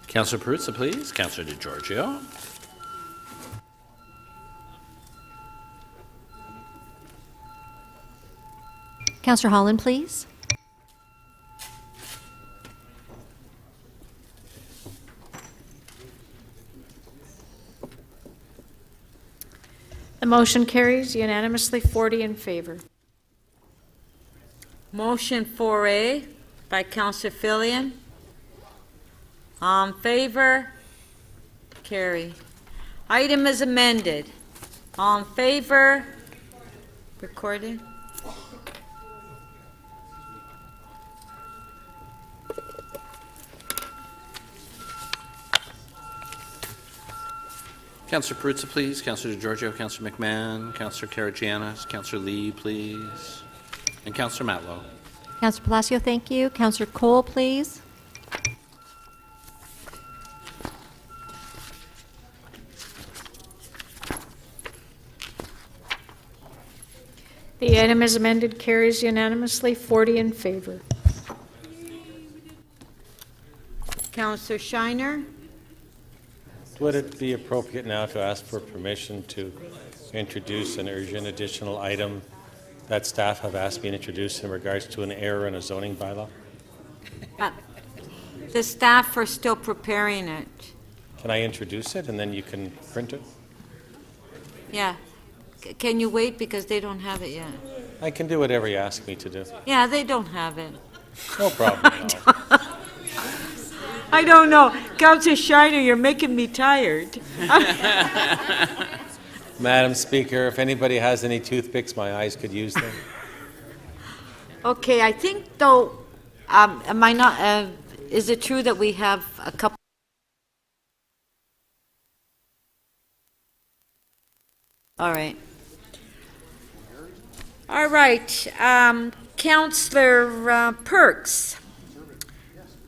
Councillor Perruzza, please. Councillor DeGiorgio. Councillor Holland, please. motion carries unanimously, 40 in favor. Motion 4A by Councillor Filion. All in favor? Carry. Item is amended. All in favor? Recorded. Councillor Perruzza, please. Councillor DeGiorgio, Councillor McMahon, Councillor Karygiannis, Councillor Lee, please. And Councillor Matlow. Councillor Palacio, thank you. Councillor Cole, please. The item is amended, carries unanimously, 40 in favor. Councillor Shiner. Would it be appropriate now to ask for permission to introduce an urgent additional item that staff have asked me to introduce in regards to an error in a zoning bylaw? The staff are still preparing it. Can I introduce it and then you can print it? Yeah. Can you wait because they don't have it yet? I can do whatever you ask me to do. Yeah, they don't have it. No problem. No. I don't know. Councillor Shiner, you're making me tired. Madam Speaker, if anybody has any toothpicks, my eyes could use them. Okay, I think though, am I not, is it true that we have a couple? All right. All right, Councillor Perks.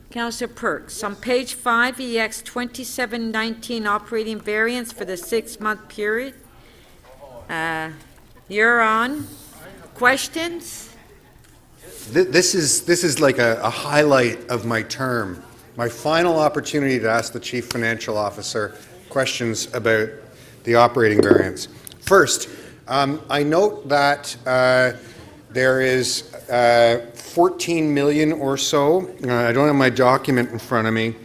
Councillor Perks, on page 5, EX 2719 operating variance for the 6-month period. You're on. Questions? This is like a highlight of my term, my final opportunity to ask the Chief Financial Officer questions about the operating variance. First, I note that there is 14 million or so, I don't have my document in front of me,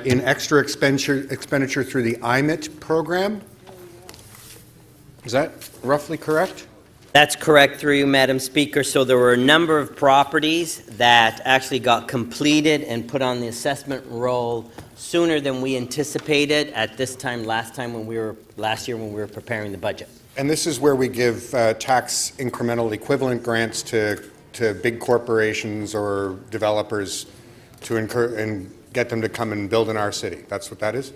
in extra expenditure through the IMIT program. Is that roughly correct? That's correct, through you, Madam Speaker. So there were a number of properties that actually got completed and put on the assessment roll sooner than we anticipated at this time last year when we were preparing the budget. And this is where we give tax incremental equivalent grants to big corporations or developers to incur and get them to come and build in our city. That's what that is?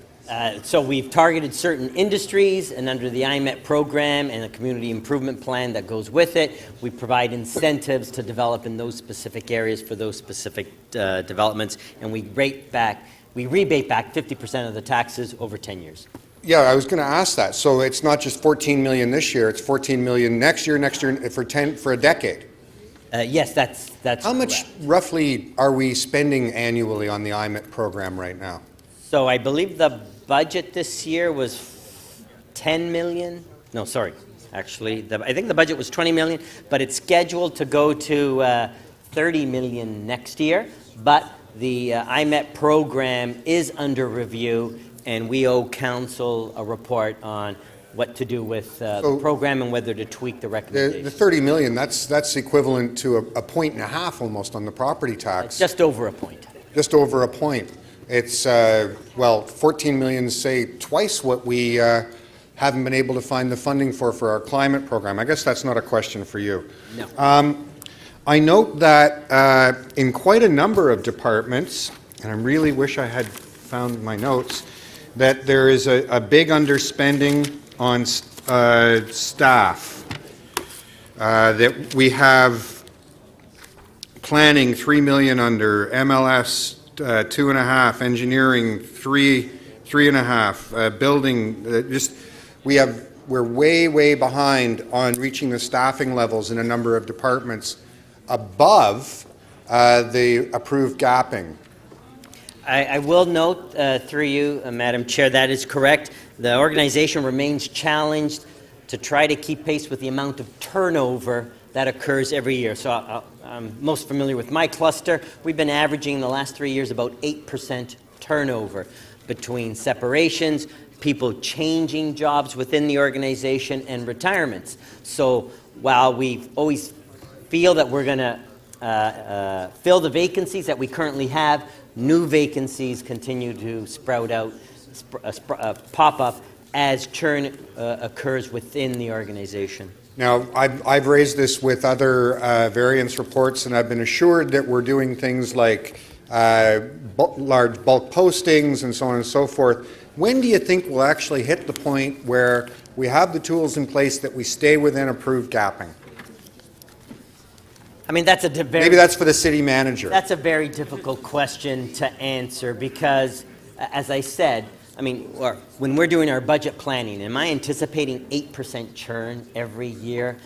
So we've targeted certain industries, and under the IMET program and the community improvement plan that goes with it, we provide incentives to develop in those specific areas for those specific developments, and we rebate back 50% of the taxes over 10 years. Yeah, I was going to ask that. So it's not just 14 million this year, it's 14 million next year for a decade. Yes, that's How much roughly are we spending annually on the IMIT program right now? So I believe the budget this year was 10 million. No, sorry. Actually, I think the budget was 20 million, but it's scheduled to go to 30 million next year. But the IMET program is under review, and we owe council a report on what to do with the program and whether to tweak the recommendations. The 30 million, that's equivalent to a point and a half almost on the property tax. Just over a point. Just over a point. It's, 14 million, say, twice what we haven't been able to find the funding for our climate program. I guess that's not a question for you. No. I note that in quite a number of departments, and I really wish I had found my notes, that there is a big underspending on staff. That we have planning 3 million under, MLS 2.5, engineering 3.5, building we're way behind on reaching the staffing levels in a number of departments above the approved gapping. I will note, through you, Madam Chair, that is correct. The organization remains challenged to try to keep pace with the amount of turnover that occurs every year. So I'm most familiar with my cluster. We've been averaging in the last 3 years about 8% turnover between separations, people changing jobs within the organization, and retirements. So while we always feel that we're going to fill the vacancies that we currently have, new vacancies continue to sprout out, pop up as churn occurs within the organization. Now, I've raised this with other variance reports, and I've been assured that we're doing things like large bulk postings and so on and so forth. When do you think we'll actually hit the point where we have the tools in place that we stay within approved gapping? I mean, that's a maybe that's for the city manager. That's a very difficult question to answer because, as I said, I mean, when we're doing our budget planning, am I anticipating 8% churn every year?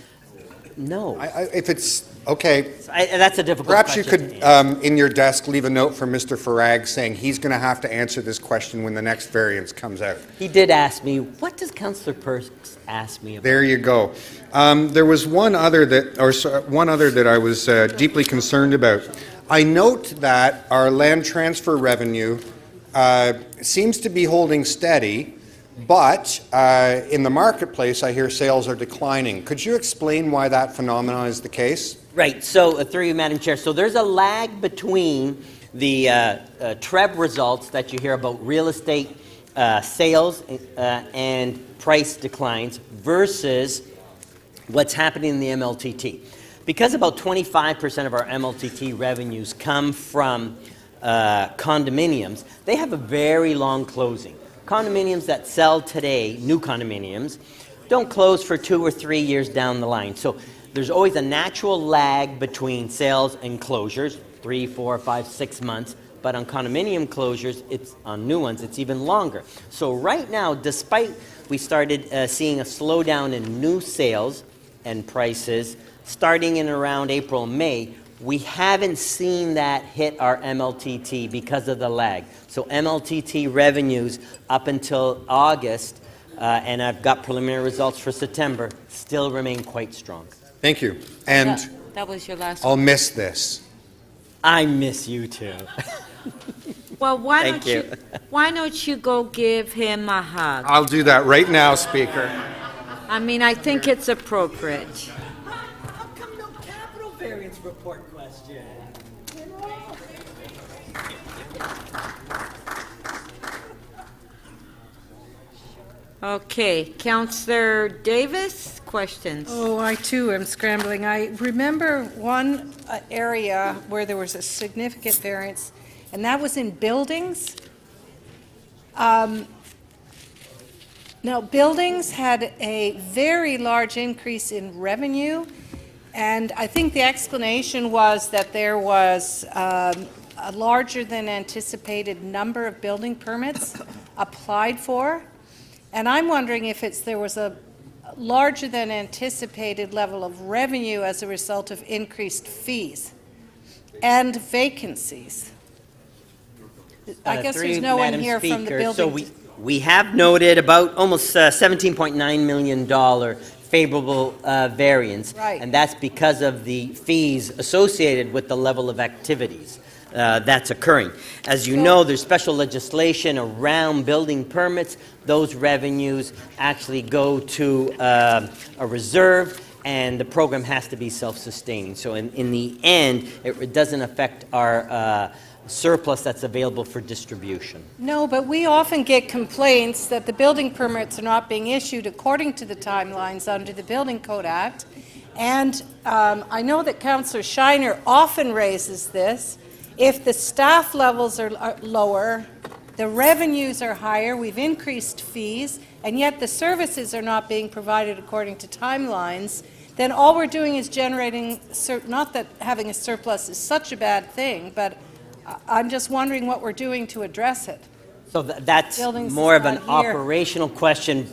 No. If it's okay, that's a difficult perhaps question. you could, in your desk, leave a note for Mr. Farag saying he's going to have to answer this question when the next variance comes out. He did ask me, what does Councillor Perks ask me about? There you go. There was one other that I was deeply concerned about. I note that our land transfer revenue seems to be holding steady, but in the marketplace, I hear sales are declining. Could you explain why that phenomenon is the case? Right. So, through you, Madam Chair. So there's a lag between the TREB results that you hear about real estate sales and price declines versus what's happening in the MLTT. Because about 25% of our MLTT revenues come from condominiums, they have a very long closing. Condominiums that sell today, new condominiums, don't close for 2 or 3 years down the line. So there's always a natural lag between sales and closures, 3, 4, 5, 6 months. But on condominium closures, on new ones, it's even longer. So right now, despite we started seeing a slowdown in new sales and prices starting in around April, May, we haven't seen that hit our MLTT because of the lag. So MLTT revenues up until August, and I've got preliminary results for September, still remain quite strong. Thank you. And That was your last I'll one. miss this. I miss you too. Well, why Thank why don't you go give him a hug? I'll do that right now, Speaker. I mean, I think it's appropriate. How come no capital variance report question? Okay, Councillor Davis, questions? Oh, I too am scrambling. I remember one area where there was a significant variance, and that was in buildings. Now, buildings had a very large increase in revenue, and I think the explanation was that there was a larger than anticipated number of building permits applied for. And I'm wondering if there was a larger than anticipated level of revenue as a result of increased fees and vacancies. I guess there's no one here from the building. So we have noted about almost $17.9 million favorable variance. Right. And that's because of the fees associated with the level of activities that's occurring. As you know, there's special legislation around building permits. Those revenues actually go to a reserve, and the program has to be self-sustaining. So in the end, it doesn't affect our surplus that's available for distribution. No, but we often get complaints that the building permits are not being issued according to the timelines under the Building Code Act. And I know that Councillor Shiner often raises this. If the staff levels are lower, the revenues are higher, we've increased fees, and yet the services are not being provided according to timelines, then all we're doing is generating, not that having a surplus is such a bad thing, but I'm just wondering what we're doing to address it. So that's Buildings more of an is not here. operational question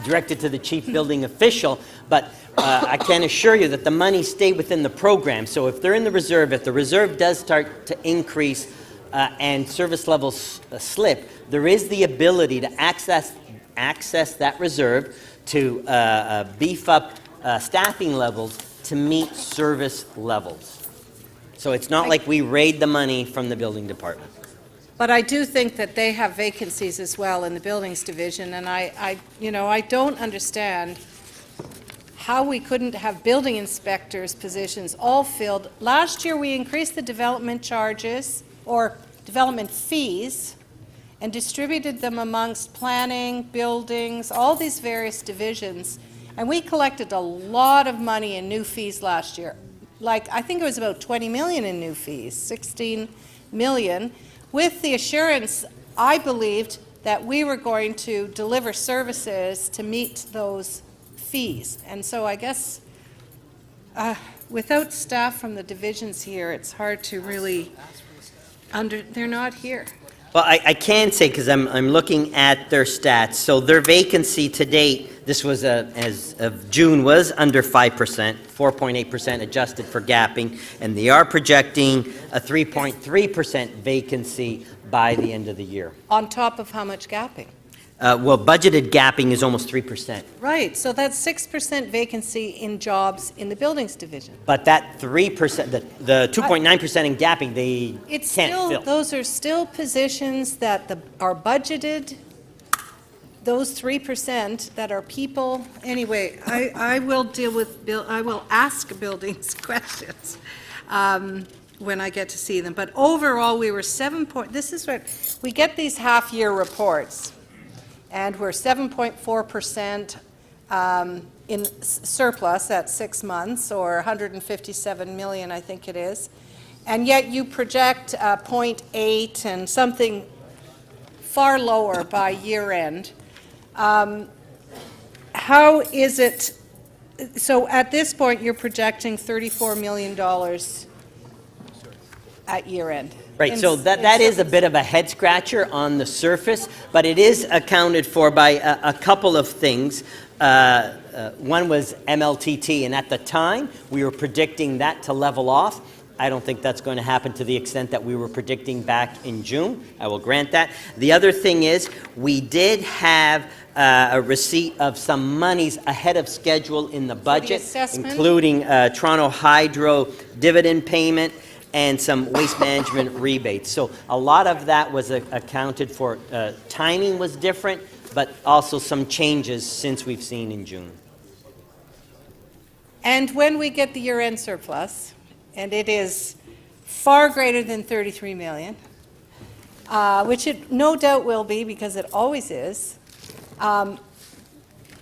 directed to the chief building official, but I can assure you that the money stay within the program. So if they're in the reserve, if the reserve does start to increase and service levels slip, there is the ability to access that reserve to beef up staffing levels to meet service levels. So it's not like we raid the money from the building department. But I do think that they have vacancies as well in the Buildings Division, and I don't understand how we couldn't have building inspectors' positions all filled. Last year, we increased the development charges, or development fees, and distributed them amongst planning, buildings, all these various divisions. And we collected a lot of money in new fees last year. Like, I think it was about 20 million in new fees, 16 million, with the assurance, I believed, that we were going to deliver services to meet those fees. And so I guess without staff from the divisions here, it's hard to really they're not here. Well, I can say, because I'm looking at their stats, so their vacancy to date, this was as of June, was under 5%, 4.8% adjusted for gapping, and they are projecting a 3.3% vacancy by the end of the year. On top of how much gapping? Well, budgeted gapping is almost 3%. Right, so that's 6% vacancy in jobs in the Buildings Division. But that 3%, the 2.9% in gapping, they It's can't still, fill. those are still positions that are budgeted, those 3% that are people. Anyway, I will deal with, I will ask buildings questions when I get to see them. But overall, we were this is what, we get these half-year reports, and we're 7.4% in surplus at 6 months, or 157 million, I think it is. And yet you project 0.8 and something far lower by year end. How is it, so at this point you're projecting $34 million at year end? Right, so that is a bit of a head scratcher on the surface, but it is accounted for by a couple of things. One was MLTT, and at the time, we were predicting that to level off. I don't think that's going to happen to the extent that we were predicting back in June. I will grant that. The other thing is, we did have a receipt of some monies ahead of schedule in the budget, including Toronto Hydro dividend payment and some waste management rebates. So a lot of that was accounted for. Timing was different, but also some changes since we've seen in June. And when we get the year-end surplus, and it is far greater than 33 million, which it no doubt will be because it always is,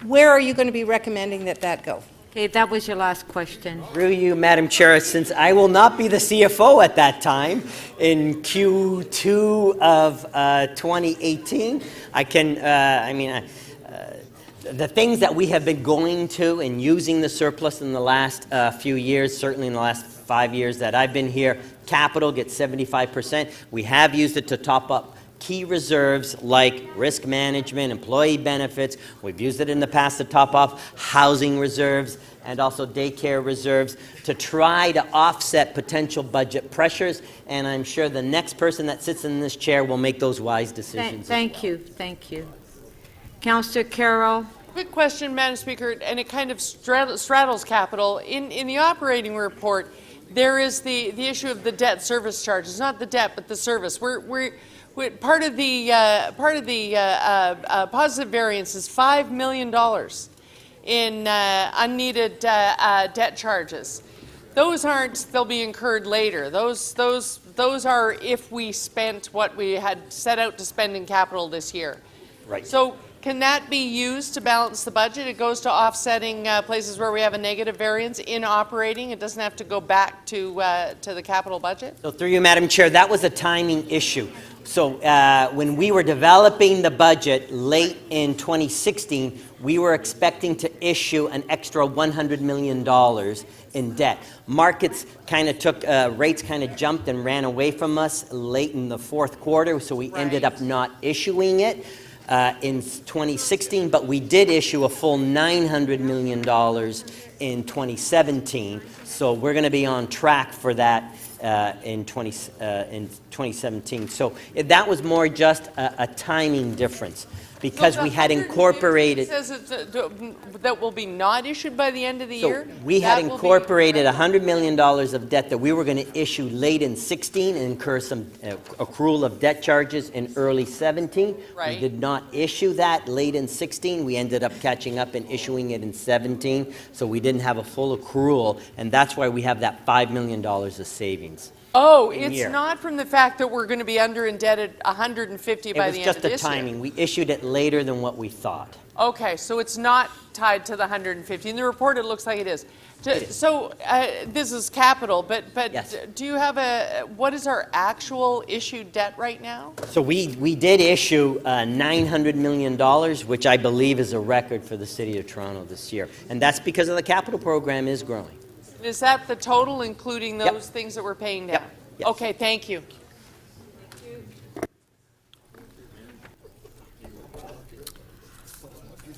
where are you going to be recommending that go? Okay, that was your last question. Through you, Madam Chair, since I will not be the CFO at that time, in Q2 of 2018, I can, the things that we have been going to and using the surplus in the last few years, certainly in the last 5 years that I've been here, capital gets 75%. We have used it to top up key reserves like risk management, employee benefits. We've used it in the past to top off housing reserves and also daycare reserves to try to offset potential budget pressures. And I'm sure the next person that sits in this chair will make those wise decisions. Thank you. Councillor Carroll. Quick question, Madam Speaker, and it kind of straddles capital. In the operating report, there is the issue of the debt service charges, not the debt, but the service. Part of the positive variance is $5 million in unneeded debt charges. Those aren't, they'll be incurred later. Those are if we spent what we had set out to spend in capital this year. Right. So can that be used to balance the budget? It goes to offsetting places where we have a negative variance in operating. It doesn't have to go back to the capital budget? So through you, Madam Chair, that was a timing issue. So when we were developing the budget late in 2016, we were expecting to issue an extra $100 million in debt. Markets kind of took, rates kind of jumped and ran away from us late in the fourth quarter, so we ended up not issuing it in 2016, but we did issue a full $900 million in 2017, so we're going to be on track for that in 2017. So that was more just a timing difference. because we had incorporated. Says that will be not issued by the end of the So year? we had That will be- incorporated $100 million of debt that we were going to issue late in 16 and incur some accrual of debt charges in early 17. We Right. did not issue that late in 16. We ended up catching up and issuing it in 17. So we didn't have a full accrual, and that's why we have that $5 million of savings. Oh, in it's year. not from the fact that we're going to be under indebted 150 It by was the end just of the this year? timing. We issued it later than what we thought. Okay, so it's not tied to the 150. In the report, it looks like it is. So this is capital, but Yes. do you have what is our actual issued debt right now? So we did issue $900 million, which I believe is a record for the City of Toronto this year. And that's because of the capital program is growing. Is that the total, including Yep. those things that we're paying down? Yes. Okay, thank you.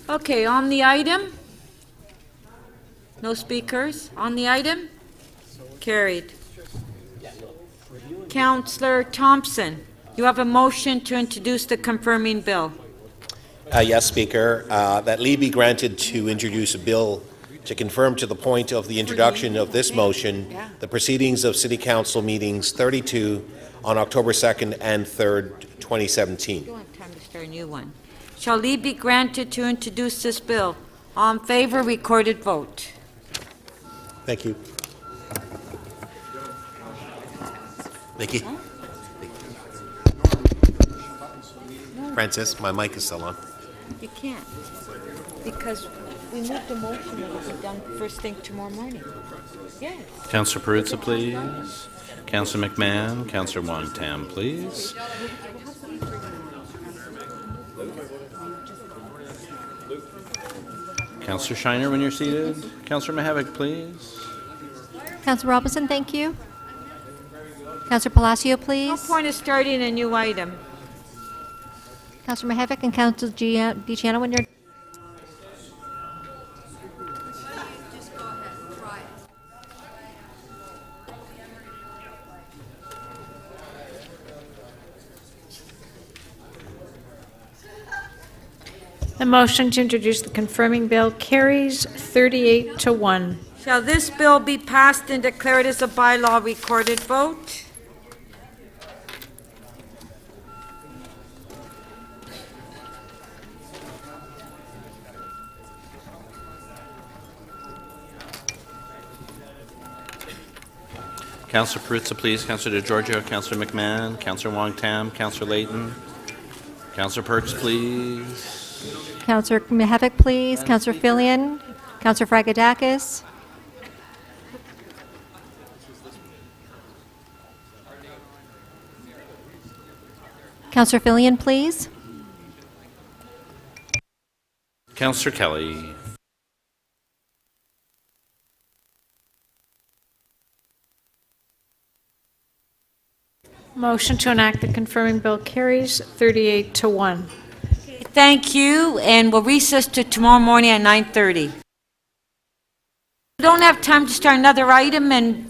Okay, on the item? No speakers on the item? Carried. Councillor Thompson, you have a motion to introduce the confirming bill. Yes, Speaker. That leave be granted to introduce a bill to confirm to the point of the introduction of this motion the proceedings of City Council meetings 32 on October 2nd and 3rd, 2017. You don't have time to start a new one. Shall leave be granted to introduce this bill? All in favor, recorded vote. Thank you. Nikki? Francis, my mic is still on. You can't, because we moved the motion that will be done first thing tomorrow morning. Yes. Councillor Perruzza, please. Councillor McMahon, Councillor Wong-Tam, please. Councillor Shiner, when you're seated. Councillor Mahavik, please. Councillor Robinson, thank you. Councillor Palacio, No please. point of starting a new item. Councillor Mahavik and Councillor DiCiano, when you're... The motion to introduce the confirming bill carries 38 to 1. Shall this bill be passed and declared as a bylaw recorded vote? Councillor Perruzza, please. Councillor DeGiorgio, Councillor McMahon, Councillor Wong-Tam, Councillor Layton. Councillor Perks, please. Councillor Mahavik, please. Councillor Filion. Councillor Fragadakis. Councillor Filion, please. Councillor Kelly. Motion to enact the confirming bill carries 38 to 1. Thank you, and we'll recess to tomorrow morning at 9:30. We don't have time to start another item, and